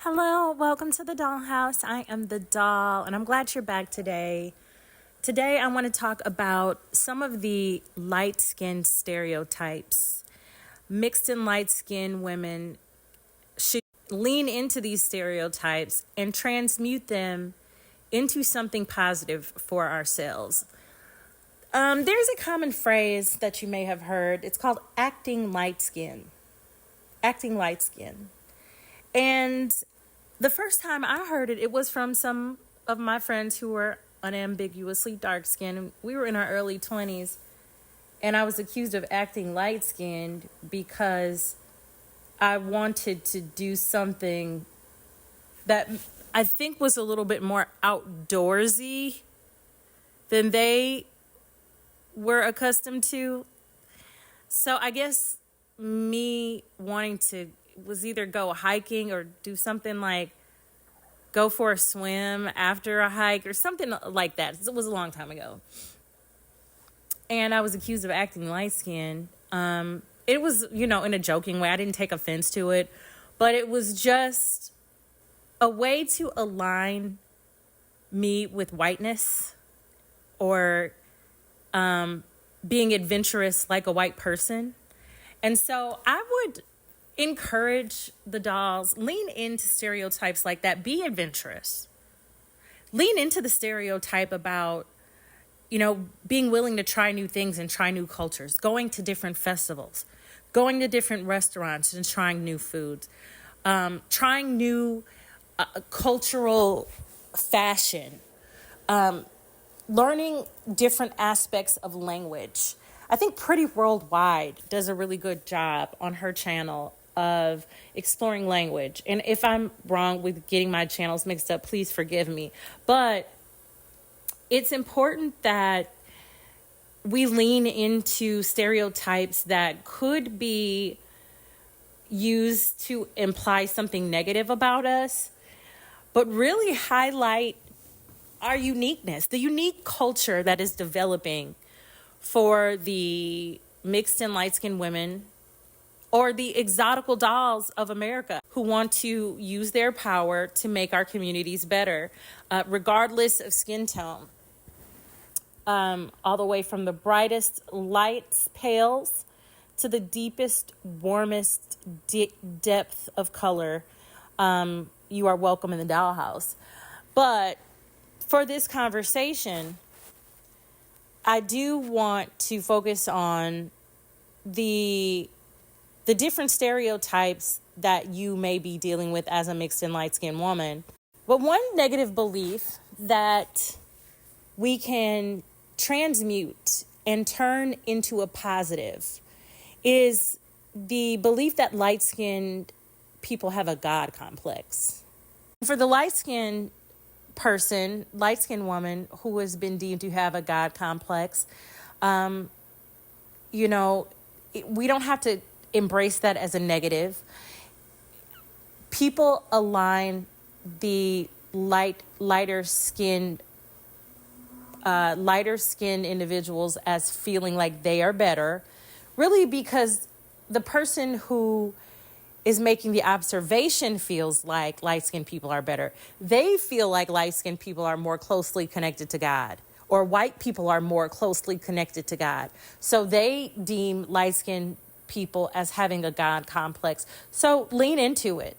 Hello, welcome to the Dollhouse. I am the doll, and I'm glad you're back today. Today, I want to talk about some of the light-skinned stereotypes. Mixed and light-skinned women should lean into these stereotypes and transmute them into something positive for ourselves. There's a common phrase that you may have heard. It's called acting light-skinned. Acting light-skinned. And the first time I heard it, it was from some of my friends who were unambiguously dark-skinned. We were in our early 20s, and I was accused of acting light-skinned because I wanted to do something that I think was a little bit more outdoorsy than they were accustomed to. So I guess me wanting to was either go hiking or do something like go for a swim after a hike or something like that. It was a long time ago. And I was accused of acting light-skinned. It was, in a joking way. I didn't take offense to it. But it was just a way to align me with whiteness or being adventurous like a white person. And so I would encourage the dolls, lean into stereotypes like that, be adventurous. Lean into the stereotype about, being willing to try new things and try new cultures, going to different festivals, going to different restaurants and trying new foods, trying new cultural fashion, learning different aspects of language. I think Pretty Worldwide does a really good job on her channel of exploring language. And if I'm wrong with getting my channels mixed up, please forgive me. But it's important that we lean into stereotypes that could be used to imply something negative about us, but really highlight our uniqueness, the unique culture that is developing for the mixed and light-skinned women or the exotical dolls of America who want to use their power to make our communities better, regardless of skin tone. All the way from the brightest lights, pales, to the deepest, warmest depth of color, you are welcome in the dollhouse. But for this conversation, I do want to focus on the different stereotypes that you may be dealing with as a mixed and light-skinned woman. But one negative belief that we can transmute and turn into a positive is the belief that light-skinned people have a God complex. For the light-skinned person, light-skinned woman who has been deemed to have a God complex, we don't have to embrace that as a negative. People align the lighter skinned individuals as feeling like they are better, really because the person who is making the observation feels like light-skinned people are better. They feel like light-skinned people are more closely connected to God, or white people are more closely connected to God. So they deem light-skinned people as having a God complex. So lean into it.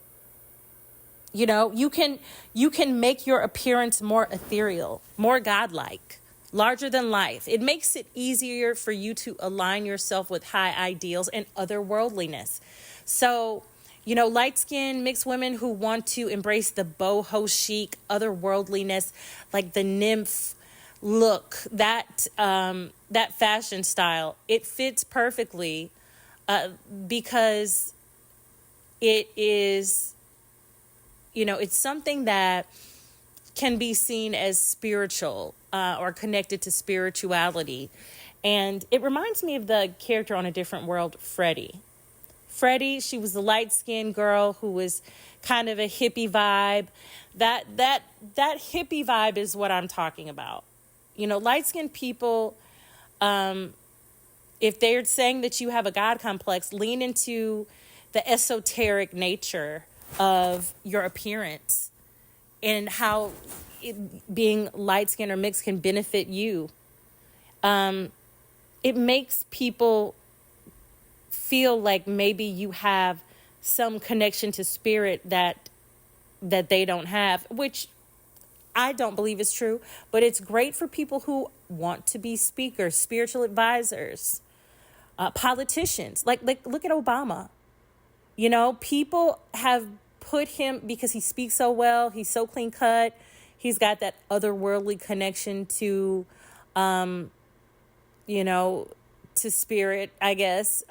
You can make your appearance more ethereal, more godlike, larger than life. It makes it easier for you to align yourself with high ideals and otherworldliness. So, light-skinned mixed women who want to embrace the boho chic, otherworldliness, like the nymph look, that fashion style, it fits perfectly because it is, it's something that can be seen as spiritual or connected to spirituality. And it reminds me of the character on A Different World, Freddie. Freddie, she was the light-skinned girl who was kind of a hippie vibe. That hippie vibe is what I'm talking about. Light-skinned people, if they're saying that you have a God complex, lean into the esoteric nature of your appearance and how being light skinned or mixed can benefit you. It makes people feel like maybe you have some connection to spirit that they don't have, which I don't believe is true, but it's great for people who want to be speakers, spiritual advisors, politicians. Like look at Obama. You know, people have put him because he speaks so well. He's so clean cut. He's got that otherworldly connection to, to spirit, I guess.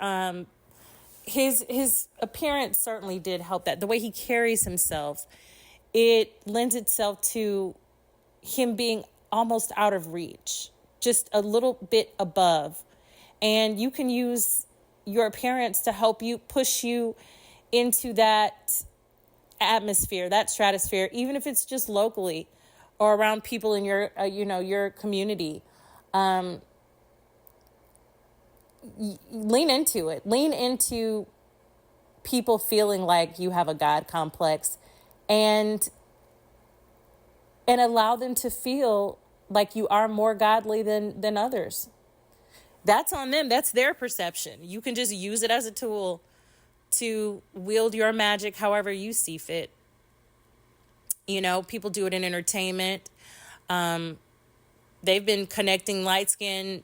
His appearance certainly did help that. The way he carries himself, it lends itself to him being almost out of reach, just a little bit above. And you can use your appearance to help you push you into that atmosphere, that stratosphere, even if it's just locally or around people in your, your community. Lean into it. Lean into people feeling like you have a God complex and allow them to feel like you are more godly than others. That's on them. That's their perception. You can just use it as a tool to wield your magic however you see fit. You know, people do it in entertainment. They've been connecting light skin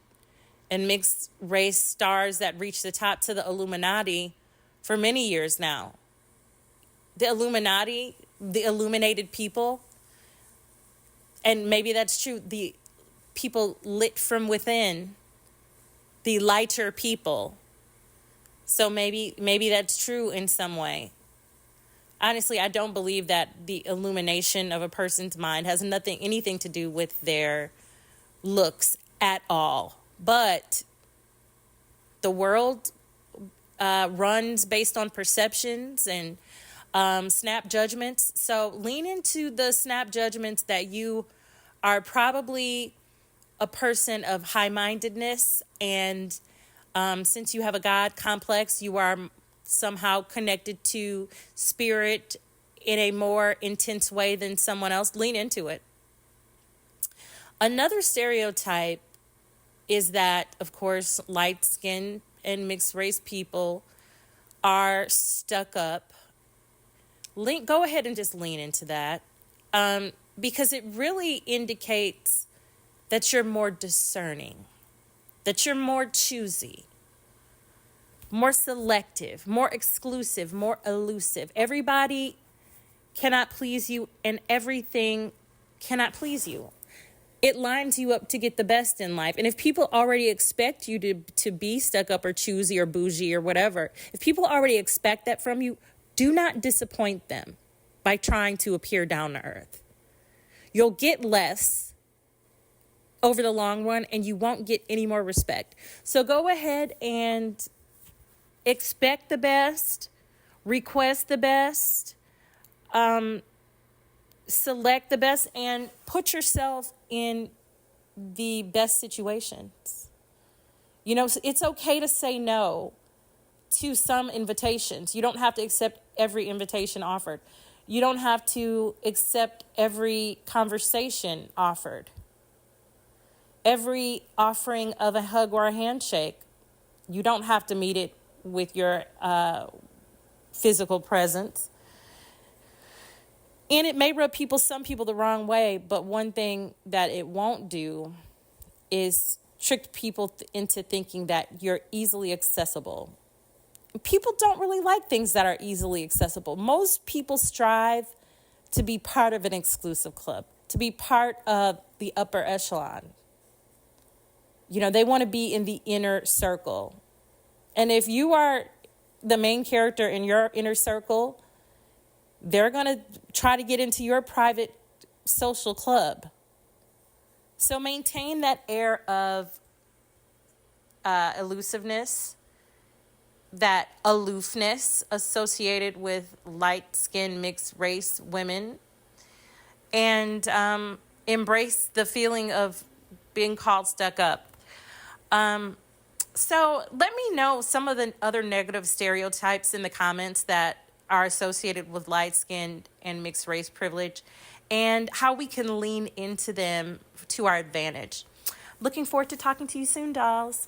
and mixed race stars that reach the top to the Illuminati for many years now. The Illuminati, the illuminated people, and maybe that's true, the people lit from within, the lighter people. So maybe that's true in some way. Honestly, I don't believe that the illumination of a person's mind has anything to do with their looks at all. But the world runs based on perceptions and snap judgments. So lean into the snap judgments that you are probably a person of high-mindedness, and since you have a God complex, you are somehow connected to spirit in a more intense way than someone else. Lean into it. Another stereotype is that, of course, light-skinned and mixed-race people are stuck up. Go ahead and just lean into that, because it really indicates that you're more discerning, that you're more choosy, more selective, more exclusive, more elusive. Everybody cannot please you, and everything cannot please you. It lines you up to get the best in life. And if people already expect you to be stuck up or choosy or bougie or whatever, if people already expect that from you, do not disappoint them by trying to appear down to earth. You'll get less over the long run, and you won't get any more respect. So go ahead and expect the best, request the best, select the best, and put yourself in the best situations. You know, it's okay to say no to some invitations. You don't have to accept every invitation offered. You don't have to accept every conversation offered. Every offering of a hug or a handshake. You don't have to meet it with your physical presence. And it may rub some people the wrong way, but one thing that it won't do is trick people into thinking that you're easily accessible. People don't really like things that are easily accessible. Most people strive to be part of an exclusive club, to be part of the upper echelon. You know, they want to be in the inner circle. And if you are the main character in your inner circle, they're going to try to get into your private social club. So maintain that air of elusiveness, that aloofness associated with light-skinned, mixed-race women, and embrace the feeling of being called stuck up. So let me know some of the other negative stereotypes in the comments that are associated with light skin and mixed race privilege, and how we can lean into them to our advantage. Looking forward to talking to you soon, dolls.